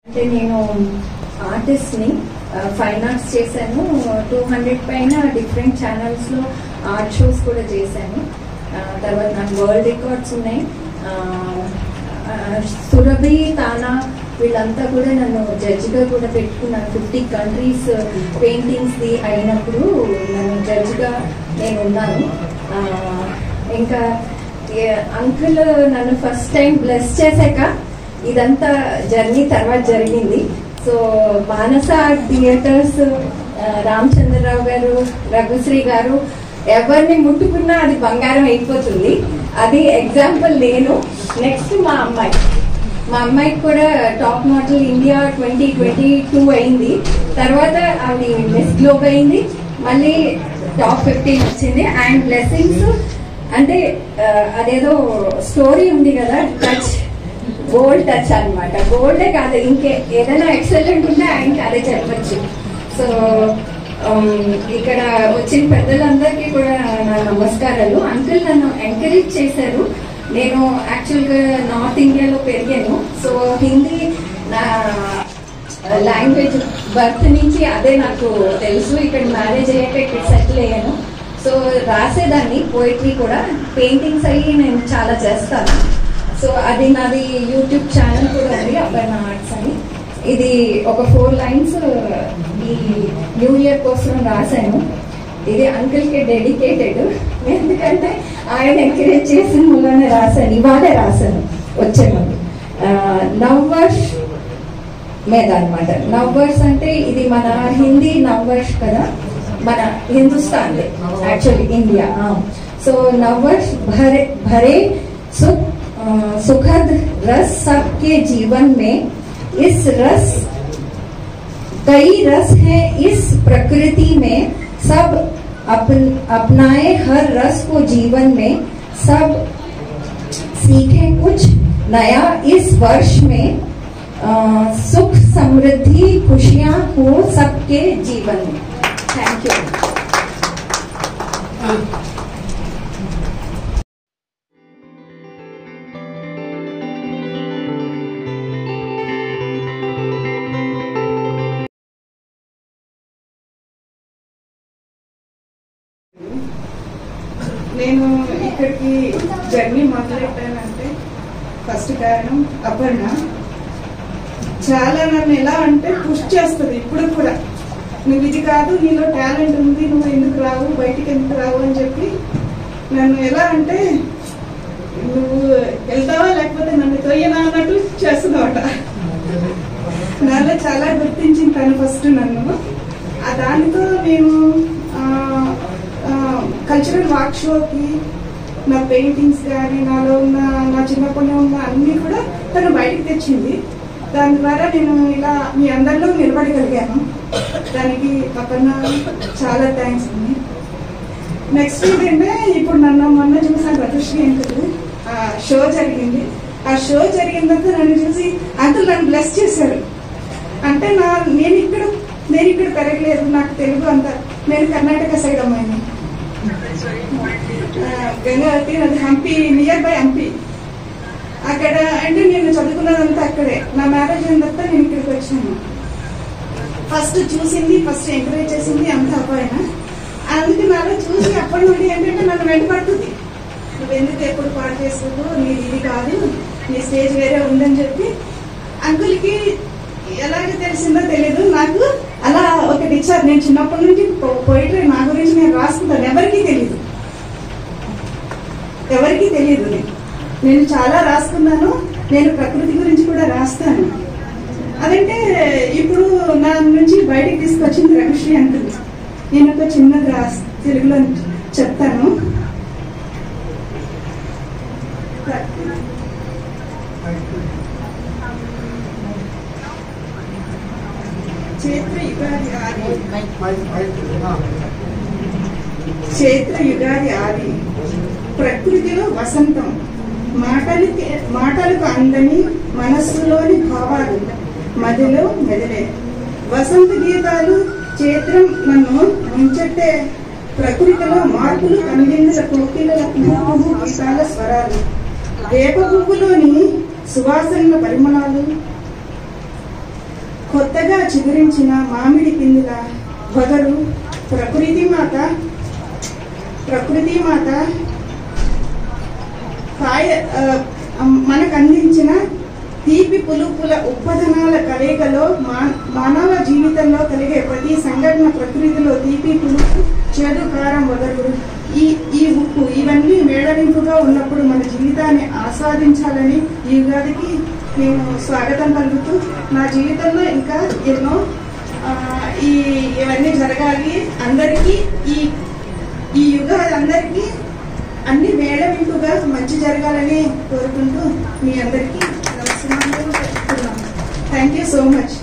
అంటే నేను ఆర్టిస్ట్ని, ఫైన్ ఆర్ట్స్ చేశాను. 200 పైన డిఫరెంట్ ఛానల్స్లో ఆర్ట్ షోస్ కూడా చేశాను. తర్వాత నాకు వరల్డ్ రికార్డ్స్ ఉన్నాయి. సురభి, తానా వీళ్ళంతా కూడా నన్ను జడ్జిగా కూడా పెట్టుకున్నాను. 50 కంట్రీస్ పెయింటింగ్స్ది అయినప్పుడు నన్ను జడ్జిగా నేను ఉన్నాను. ఇంకా అంకుల్ నన్ను ఫస్ట్ టైం బ్లెస్ చేశాక ఇదంతా జర్నీ తర్వాత జరిగింది. సో మానస థియేటర్స్, రామచంద్రరావు గారు, రఘుశ్రీ గారు ఎవరిని ముట్టుకున్నా అది బంగారం అయిపోతుంది. అది ఎగ్జాంపుల్ నేను. నెక్స్ట్ మా అమ్మాయికి కూడా టాప్ మోడల్ ఇండియా 2022 అయింది. తర్వాత ఆవిడ మిస్ గ్లోబ్ అయింది, మళ్ళీ టాప్ 15 వచ్చింది. అండ్ బ్లెస్సింగ్స్ అంటే అదేదో స్టోరీ ఉంది కదా, టచ్, గోల్డ్ టచ్ అనమాట. గోల్డే కాదు, ఇంకే ఏదైనా ఎక్సలెంట్ ఉంటే ఆయనకి అదే చెప్పచ్చు. సో ఇక్కడ వచ్చిన పెద్దలందరికీ కూడా నా నమస్కారాలు. అంకుల్ నన్ను ఎంకరేజ్ చేశారు. నేను యాక్చువల్గా నార్త్ ఇండియాలో పెరిగాను. సో హిందీ నా లాంగ్వేజ్ బర్త్ నుంచి అదే నాకు తెలుసు. ఇక్కడ మ్యారేజ్ అయ్యాక ఇక్కడ సెటిల్ అయ్యాను. సో రాసేదాన్ని పోయిటరీ కూడా, పెయింటింగ్స్ అయ్యి నేను చాలా చేస్తాను. సో అది నాది యూట్యూబ్ ఛానల్ కూడా ఉంది, అపర్ణ ఆర్ట్స్ అని. ఇది ఒక 4 లైన్స్ ఈ న్యూ ఇయర్ కోసం రాశాను. ఇది అంకుల్కి డెడికేటెడ్, ఎందుకంటే ఆయన ఎంకరేజ్ చేసిన మూలనే రాశాను. ఇవాళే రాశాను వచ్చే ముందు. నవ్వర్ష్ మీద అనమాట. నవ్వర్ష్ అంటే ఇది మన హిందీ నవ్వర్ష్ కదా, మన హిందుస్థాన్ యాక్చువల్లీ ఇండియా. సో నవ్వర్ష్ భరే सुखद रस सबके जीवन में, इस रस कई रस है इस प्रकृति में, सब अपनाए हर रस को जीवन में, सब सीखे कुछ नया इस वर्ष में, सुख समृद्धि खुशियां हो सबके जीवन में. Thank you. నేను ఇక్కడికి జర్నీ మొదలెట్టానంటే ఫస్ట్ కారణం అపర్ణ. చాలా నన్ను ఎలా అంటే పుష్ చేస్తుంది ఇప్పుడు కూడా. నువ్వు ఇది కాదు, నీలో టాలెంట్ ఉంది, నువ్వు ఎందుకు రావు, బయటికి ఎందుకు రావు అని చెప్పి నన్ను ఎలా అంటే నువ్వు వెళ్తావా లేకపోతే నన్ను తొయ్యనా అన్నట్టు చేస్తున్నావట. నాలో చాలా గుర్తించింది తను ఫస్ట్ నన్ను. దానితో నేను కల్చరల్ వర్క్ షోకి నా పెయింటింగ్స్ కానీ నాలో ఉన్న నా చిన్నప్పటి ఉన్న అన్నీ కూడా తను బయటకు తెచ్చింది. దాని ద్వారా నేను ఇలా మీ అందరిలో నిలబడగలిగాను. దానికి పక్కన చాలా థ్యాంక్స్ అండి. నెక్స్ట్ ఏంటంటే ఇప్పుడు మొన్న చూసాను రఘుశ్రీ అంకుల్ షో జరిగింది. ఆ షో జరిగిన తర్వాత నన్ను చూసి అంకుల్ నన్ను బ్లెస్ చేశారు. అంటే నేను ఇక్కడ పెరగలేదు, నాకు తెలుగు అంతా, నేను కర్ణాటక సైడ్ అమ్మాయిని. గంగావతి, అది హంపి, నియర్ బై హంపి. అక్కడ అంటే నేను చదువుకున్నదంతా అక్కడే. నా మ్యారేజ్ అయిన తర్వాత నేను ఇక్కడికి వచ్చాను. ఫస్ట్ చూసింది, ఫస్ట్ ఎంకరేజ్ చేసింది అంత అబ్బాయిన. అందుకే నాలో చూసి అప్పటి నుండి ఏంటంటే నన్ను వెంటపడుతుంది. నువ్వు ఎందుకు ఎప్పుడు పాటు చేసుకో, నీది ఇది కాదు, నీ స్టేజ్ వేరే ఉందని చెప్పి. అంకుల్కి ఎలాగ తెలిసిందో తెలీదు, నాకు అలా ఒకటి ఇచ్చారు. నేను చిన్నప్పటి నుంచి పోయిటరీ నా గురించి నేను రాసుకుంటాను, ఎవరికీ తెలియదు. నేను చాలా రాసుకున్నాను. నేను ప్రకృతి గురించి కూడా రాస్తాను. అదంటే ఇప్పుడు నా నుంచి బయటకు తీసుకొచ్చింది రఘుశ్రీ అంకుల్. నేను ఒక చిన్నది తెలుగులో చెప్తాను. చైత్ర యుగాది ఆది, ప్రకృతిలో వసంతం, మాటలకు అందని మనస్సులోని భావాలు మదిలో మెదిలే వసంత గీతాలు. చైత్రం నన్ను ముంచెట్టే ప్రకృతిలో మార్పులు, కనువిందుల కోకిలల గీతాల స్వరాలు, వేప పువ్వులోని సువాసనల పరిమళాలు, కొత్తగా చిగురించిన మామిడి పిందుల వగరు ప్రకృతి మాత మనకు అందించిన తీపి పులుపుల ఉత్పాదనాల కలయికలో మానవ జీవితంలో కలిగే ప్రతి సంఘటన ప్రకృతిలో తీపి పులుపు చేదు కారం వగరు ఈ ఉప్పు ఇవన్నీ మేళవింపుగా ఉన్నప్పుడు మన జీవితాన్ని ఆస్వాదించాలని ఈ యుగాదికి నేను స్వాగతం పలుకుతూ నా జీవితంలో ఇంకా ఎన్నో ఇవన్నీ జరగాలి, అందరికీ ఈ యుగాది అందరికీ అన్ని మేళవింపుగా మంచి జరగాలని కోరుకుంటూ మీ అందరికీ నమస్కారాలు చెప్తున్నాను. Thank you so much.